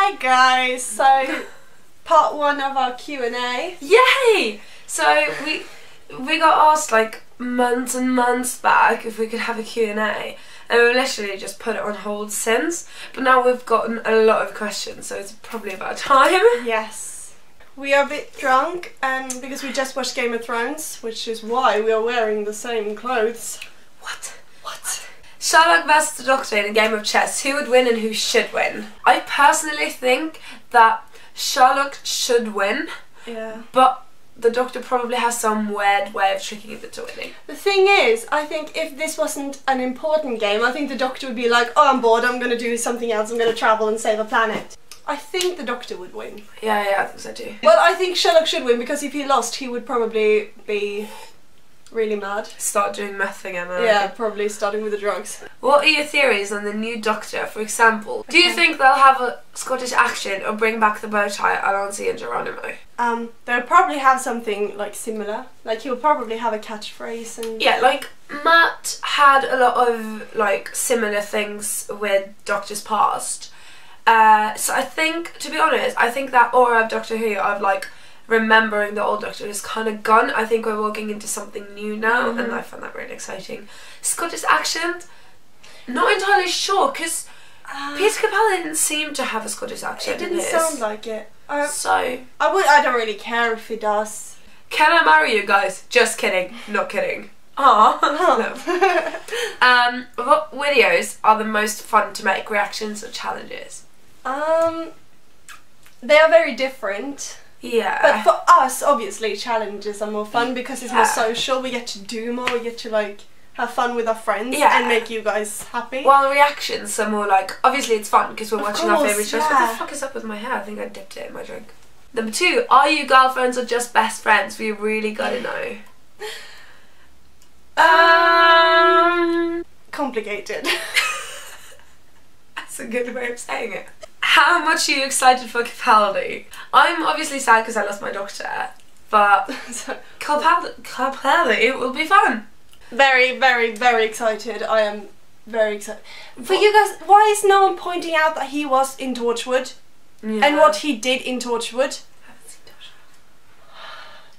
Hi guys, so part 1 of our Q&A. Yay! So we got asked like months and months back if we could have a Q&A, and we've literally just put it on hold since, but now we've gotten a lot of questions, so it's probably about time. Yes. We are a bit drunk, and because we just watched Game of Thrones, which is why we are wearing the same clothes. What? Sherlock versus the Doctor in a game of chess. Who would win and who should win? I personally think that Sherlock should win. Yeah. But the Doctor probably has some weird way of tricking it into winning. The thing is, I think if this wasn't an important game, I think the Doctor would be like, oh, I'm bored, I'm going to do something else, I'm going to travel and save a planet. I think the Doctor would win. Yeah, I think so too. Well, I think Sherlock should win, because if he lost, he would probably be really mad. Start doing meth again. Yeah, probably starting with the drugs. What are your theories on the new Doctor, for example? Do you think they'll have a Scottish accent or bring back the bow tie, Alonso and Geronimo? They'll probably have something like similar. Like he'll probably have a catchphrase and... Yeah, like Matt had a lot of like similar things with Doctor's past. So I think, to be honest, I think that aura of Doctor Who of like remembering the old Doctor is kind of gone. I think we're walking into something new now, and I find that really exciting. Scottish accent, not entirely sure, because Peter Capaldi didn't seem to have a Scottish accent. It didn't sound like it. So I don't really care if he does. Can I marry you guys? Just kidding, not kidding. No. What videos are the most fun to make? Reactions or challenges? They are very different. Yeah. But for us, obviously, challenges are more fun because it's more social. We get to do more. We get to like have fun with our friends and make you guys happy. While reactions are more like, obviously it's fun because we're watching our favourite shows. Yeah. What the fuck is up with my hair? I think I dipped it in my drink. Number 2, are you girlfriends or just best friends? We really gotta know. Complicated. That's a good way of saying it. How much are you excited for Capaldi? I'm obviously sad because I lost my Doctor, but Capaldi will be fun. Very, very, very excited. I am very excited. For you guys, why is no one pointing out that he was in Torchwood? Yeah. And what he did in Torchwood?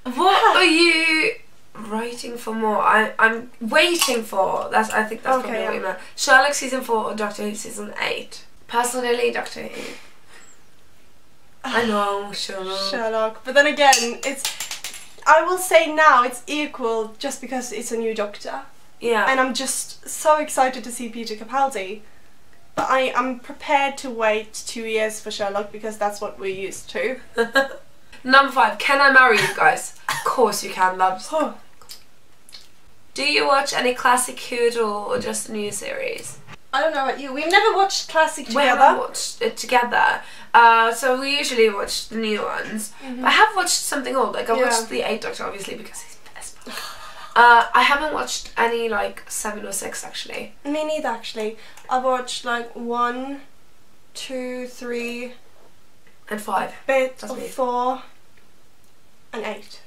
What are you writing for more? I'm waiting for. I think that's probably what you meant. Sherlock season 4 or Doctor Who season 8? Personally, Doctor Who. I know, Sherlock. But then again, I will say now it's equal just because it's a new Doctor. Yeah. And I'm just so excited to see Peter Capaldi. But I'm prepared to wait 2 years for Sherlock because that's what we're used to. Number 5, can I marry you guys? Of course you can, loves. Do you watch any classic Who at all or just a new series? I don't know about you. We've never watched classic together. We haven't watched it together. So we usually watch the new ones. I have watched something old. Like I watched the 8th Doctor obviously because he's best. I haven't watched any like 7 or 6 actually. Me neither actually. I've watched like 1, 2, 3 and 5. Bit of 4 and 8.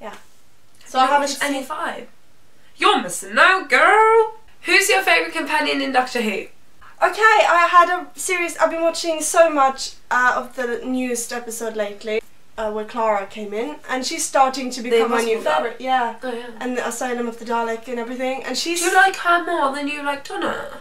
Yeah. So I haven't watched any 5. You're missing out, girl. Who's your favourite companion in Doctor Who? Okay, I had a series. I've been watching so much of the newest episode lately, where Clara came in, and she's starting to become my new favourite. Yeah. Oh yeah. And the Asylum of the Dalek and everything. And she's. Do you like her more than you like Donna?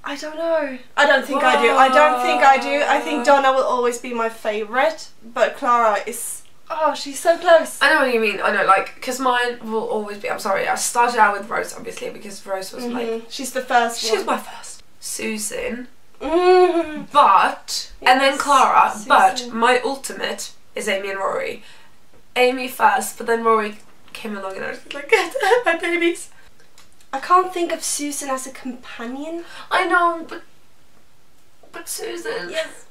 I don't know. I don't think I do. I don't think I do. I think Donna will always be my favourite, but Clara is. Oh, she's so close. I know what you mean. I know, like, because mine will always be. I'm sorry. I started out with Rose, obviously, because Rose was like. She's the first one. She was my first. Susan. But and then Clara. Susan. But my ultimate is Amy and Rory. Amy first, but then Rory came along, and I was like, my babies. I can't think of Susan as a companion. I know, but Susan. Yes.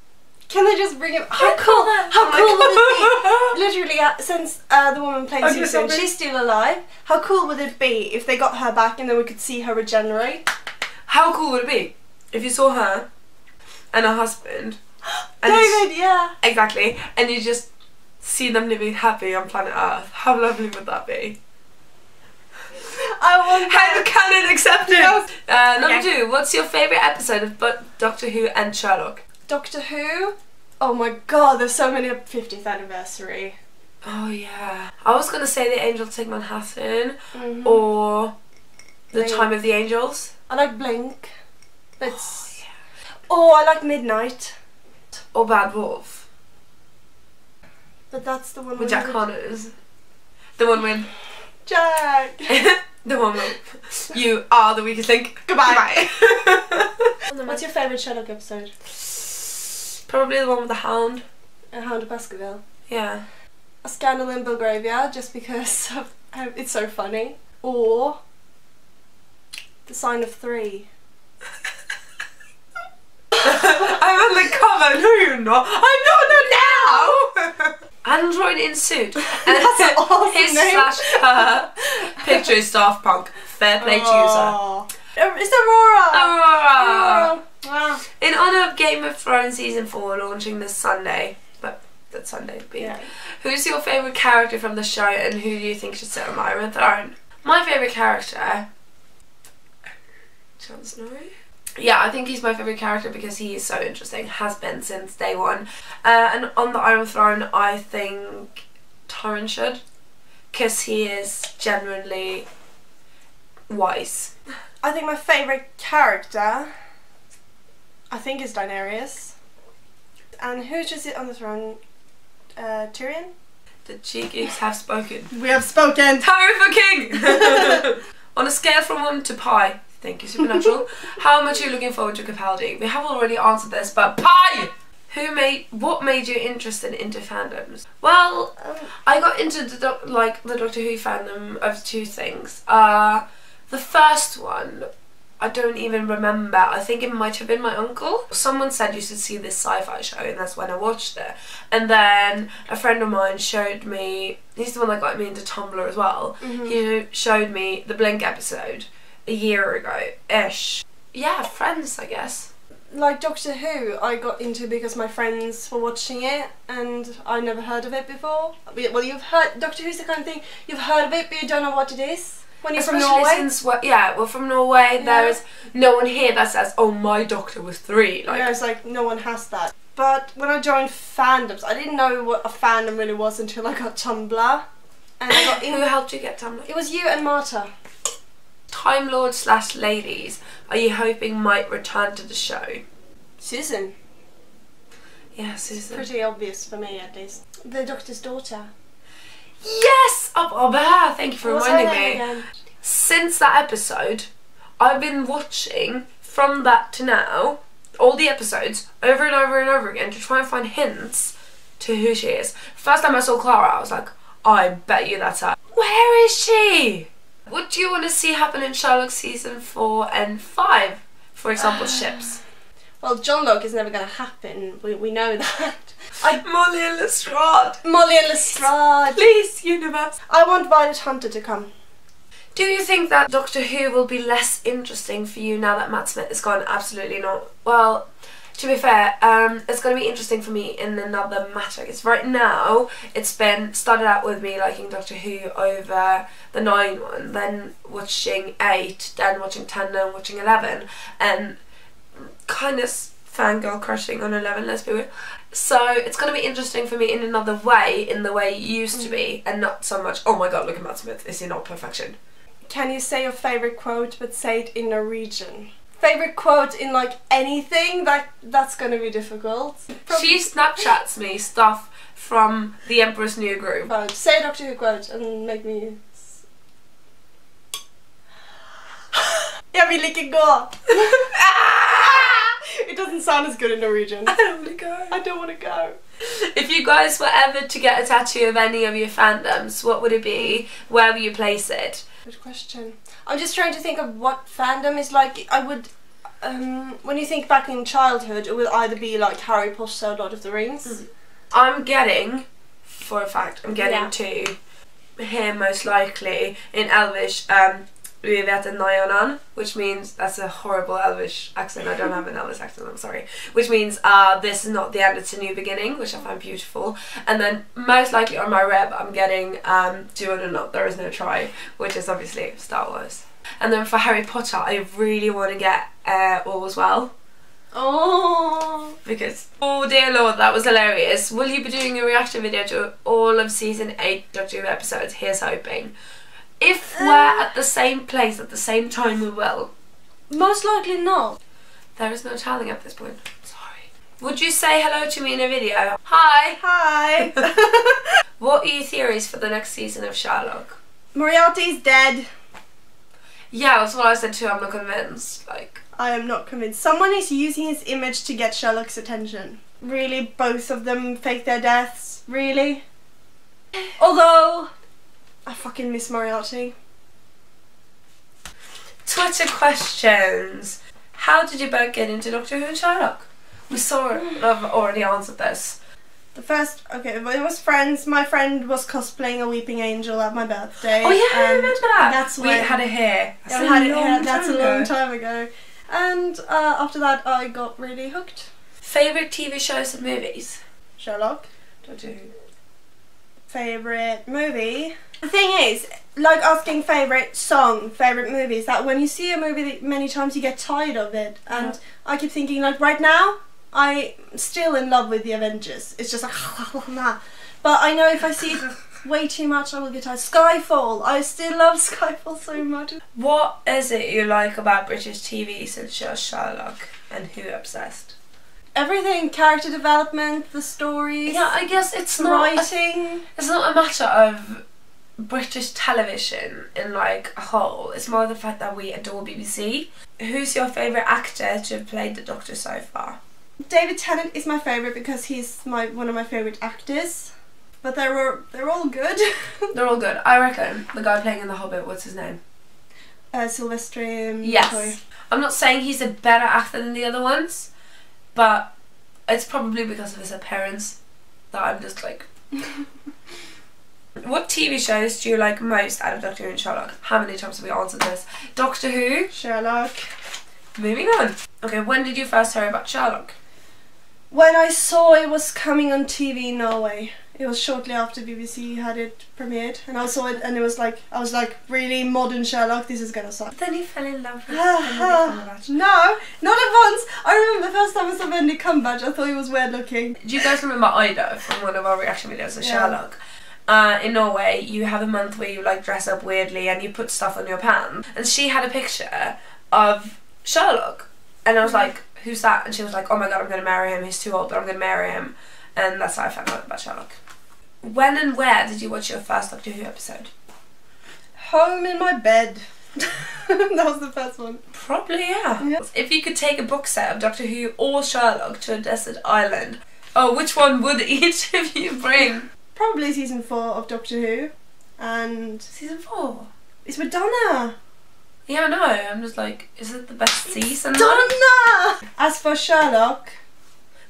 Can they just bring him? How cool! How cool would it be? Literally, since the woman playing Susan, she's still alive. How cool would it be if they got her back and then we could see her regenerate? How cool would it be if you saw her and her husband? And David, yeah. Exactly, and you just see them living happy on planet Earth. How lovely would that be? I want that. Canon accepted. Yes. Number 2, what's your favourite episode of Doctor Who and Sherlock? Doctor Who. Oh my god, there's so many. 50th anniversary. Oh yeah. I was gonna say The Angels Take Manhattan or The Time of the Angels. I like Blink. It's... Oh, I like Midnight. Or Bad Wolf. But that's the one with Jack Connors. The one with... Jack! The one with... You are the weakest link. Goodbye. What's your favourite Sherlock episode? Probably the one with the Hound. A Hound of Baskerville. Yeah. A Scandal in Belgravia, just because it's so funny. Or The Sign of Three. I'm on the cover. No, you're not. I'm not now. Android in suit. And that's an awesome his name. /her picture is Daft Punk. Fair play to you, sir. It's Aurora. Aurora. Wow. In honour of Game of Thrones season 4 launching this Sunday, but that Sunday would be. Yeah. Who's your favourite character from the show, and who do you think should sit on the Iron Throne? My favourite character, Jon Snow. Yeah, I think he's my favourite character because he is so interesting, has been since day one. And on the Iron Throne, I think Tyrion should, because he is genuinely wise. I think my favourite character, I think, is Daenerys. And who should sit on the throne? Tyrion? The cheekies have spoken. We have spoken! Harry for king! On a scale from 1 to pi, thank you, Supernatural, how much are you looking forward to Capaldi? We have already answered this, but pi! What made you interested into fandoms? Well, I got into the Doctor Who fandom of two things. The first one, I don't even remember. I think it might have been my uncle. Someone said you should see this sci-fi show, and that's when I watched it. And then a friend of mine showed me, he's the one that got me into Tumblr as well. He showed me the Blink episode a year ago-ish. Yeah, Friends, I guess. Like Doctor Who, I got into because my friends were watching it and I never heard of it before. Well, you've heard, Doctor Who's the kind of thing, you've heard of it but you don't know what it is. When you're from Norway? From Norway, there is no one here that says, oh, my doctor was 3. Like, yeah, it's like, no one has that. But when I joined fandoms, I didn't know what a fandom really was until I got Tumblr. And I got Who helped you get Tumblr? It was you and Marta. Time Lord / ladies, are you hoping might return to the show? Susan. Yeah, Susan. Pretty obvious for me, at least. The Doctor's daughter. Yes! Thank you for reminding me. Again? Since that episode, I've been watching from that to now all the episodes over and over and over again to try and find hints to who she is. First time I saw Clara, I was like, I bet you that's her. Where is she? What do you want to see happen in Sherlock season 4 and 5? For example, ships. Well, John Locke is never going to happen. We know that. Molly and Lestrade. Molly and Lestrade. Please, universe. I want Violet Hunter to come. Do you think that Doctor Who will be less interesting for you now that Matt Smith is gone? Absolutely not. Well, to be fair, it's going to be interesting for me in another matter. Because right now, it's been started out with me liking Doctor Who over the 9 one, then watching 8, then watching 10, then watching 11, and kind of fangirl crushing on 11, let's be real. So it's going to be interesting for me in another way, in the way it used to be, and not so much, oh my god, look at Matt Smith, is he not perfection? Can you say your favourite quote, but say it in Norwegian? Favourite quote in like anything? That's going to be difficult. She Snapchats me stuff from The Emperor's New Groove. Say a Doctor Who quote and make me... Jag vill inte gå. It doesn't sound as good in Norwegian. I don't want to go. I don't want to go. If you guys were ever to get a tattoo of any of your fandoms, what would it be? Where would you place it? Good question. I'm just trying to think of what fandom is like. I would, when you think back in childhood, it would either be like Harry Potter or Lord of the Rings. I'm getting, for a fact, to hear most likely in Elvish, Vi vet en Nayanan, which means, that's a horrible Elvish accent, I don't have an Elvish accent, I'm sorry, which means this is not the end, it's a new beginning, which I find beautiful. And then most likely on my reb I'm getting Do It or Not, There Is No Try, which is obviously Star Wars. And then for Harry Potter I really want to get All's Well. Oh. Because, oh dear lord, that was hilarious. Will you be doing a reaction video to all of season 8 Doctor Who episodes? Here's hoping. If we're at the same place at the same time, we will. Most likely not. There is no telling at this point. Sorry. Would you say hello to me in a video? Hi! Hi! What are your theories for the next season of Sherlock? Moriarty's dead. Yeah, that's what I said too. I'm not convinced. Like, I am not convinced. Someone is using his image to get Sherlock's attention. Really, both of them fake their deaths. Really? Although, I fucking miss Moriarty. Twitter questions. How did you both get into Doctor Who and Sherlock? We sort of already answered this. The first, okay, well, it was friends. My friend was cosplaying a weeping angel at my birthday. Oh yeah, I remember that. That's we had it here. Yeah, we had it here. That's a long time ago. And after that, I got really hooked. Favorite TV shows and movies? Sherlock. Doctor Who. Favorite movie? The thing is, like asking favorite song, favorite movies, that when you see a movie many times you get tired of it. And I keep thinking, like right now, I'm still in love with the Avengers. It's just like, nah. But I know if I see it way too much, I will get tired. Skyfall. I still love Skyfall so much. What is it you like about British TV such as Sherlock and Who Obsessed? Everything, character development, the stories. Yeah, I guess it's the not writing. It's not a matter of British television in like a whole. It's more the fact that we adore BBC. Who's your favourite actor to have played the Doctor so far? David Tennant is my favourite because he's one of my favourite actors. But they're all good. They're all good. I reckon the guy playing in The Hobbit, what's his name? Sylvester. Yes. I'm not saying he's a better actor than the other ones, but it's probably because of his appearance that I'm just like... What TV shows do you like most out of Doctor Who and Sherlock? How many times have we answered this? Doctor Who. Sherlock. Moving on. Okay, when did you first hear about Sherlock? When I saw it was coming on TV in Norway. It was shortly after BBC had it premiered, and I saw it, and it was like, I was like, really modern Sherlock, this is gonna suck. Then you fell in love with No, not at once. I remember the first time I saw Benedict Cumberbatch, I thought he was weird looking. Do you guys remember Ida from one of our reaction videos of Sherlock? In Norway, you have a month where you like dress up weirdly and you put stuff on your pants, and she had a picture of Sherlock, and I was like, who's that? And she was like, oh my god, I'm gonna marry him, he's too old, but I'm gonna marry him. And that's how I found out about Sherlock. When and where did you watch your first Doctor Who episode? Home in my bed. That was the first one. Probably, yeah. If you could take a box set of Doctor Who or Sherlock to a desert island, which one would each of you bring? Probably season 4 of Doctor Who. And... Season 4? It's Madonna! Yeah, I know. I'm just like, is it the best season? Madonna! As for Sherlock...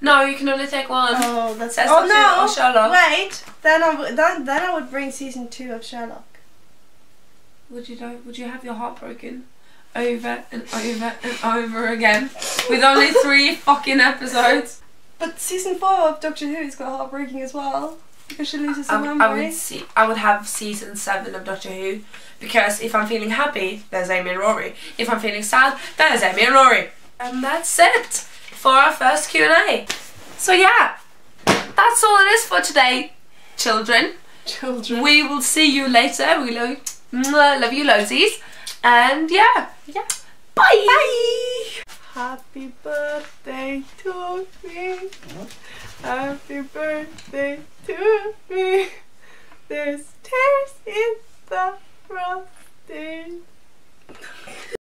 No, you can only take one. Oh, that's... Oh no! Or Sherlock. Wait! Then I would bring season 2 of Sherlock. Would you have your heart broken over and over and over again with only 3 fucking episodes? But season 4 of Doctor Who is got heartbreaking as well because she loses her memory. I would have season 7 of Doctor Who, because if I'm feeling happy, there's Amy and Rory. If I'm feeling sad, there's Amy and Rory. And that's it for our first Q&A. So yeah, that's all it is for today, children. We will see you later. We love you loadzies. And yeah. Bye. Bye. Happy birthday to me. Happy birthday to me. There's tears in the frosting.